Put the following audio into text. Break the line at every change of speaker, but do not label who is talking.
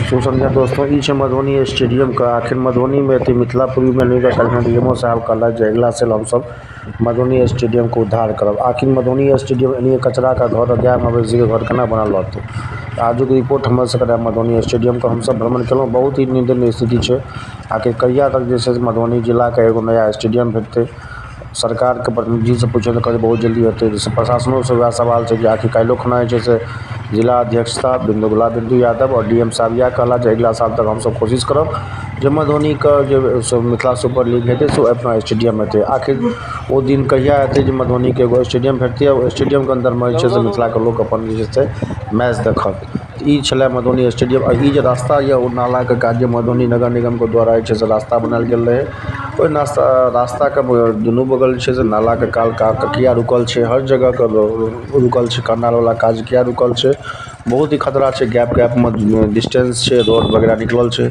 शुभ संध्या दोस्तों। ई मधुबनी स्टेडियम का आखिर मधुबनी में थी मिथिलापुरी में नहीं कल डीएमओ साहब कहला जे अगला साल हम सब मधुबनी स्टेडियम को उद्धार करब। आखिर मधुबनी स्टेडियम एनिए कचरा का घर गाय मवेशी के घर केना बनल रहते। आजुक रिपोर्ट हमर सबके मधुबनी स्टेडियम का हम सब भ्रमण केलहुँ। बहुत ही निंदनीय स्थिति है। आखिर कहिया तक जे छै मधुबनी जिला के एगो नया स्टेडियम भेटते। सरकार के प्रतिनिधि से पूछे तो कहे बहुत जल्दी होते। प्रशासनों से वह सवाल है कि आखिर कल खुना से जिला अध्यक्षता बिंदु यादव और डीएम साहब यह कहला जे अगला साल तक हम सब कोशिश करब जो मधुबनी का जो मिथिला सुपर लीग हेतु सो अपना स्टेडियम हेतु। आखिर वो दिन कहिया हेतु जो मधुबनी के एगो स्टेडियम भेटते और स्टेडियम के अंदर में से मिथिला के लोग अपन मैच देखत। ई छलै मधुबनी स्टेडियम। और ई रास्ता या नाला के काज मधुबनी नगर निगम के द्वारा रास्ता बनाल गेल रहे। ओहि रास्ता के दुनू बगल से नाला के काल किया रुकल है। हर जगह का रुकल है। कनाल वाला काज किया रुकल है। बहुत ही खतरा है। गैप में डिस्टेंस है। रोड वगैरह निकलल है।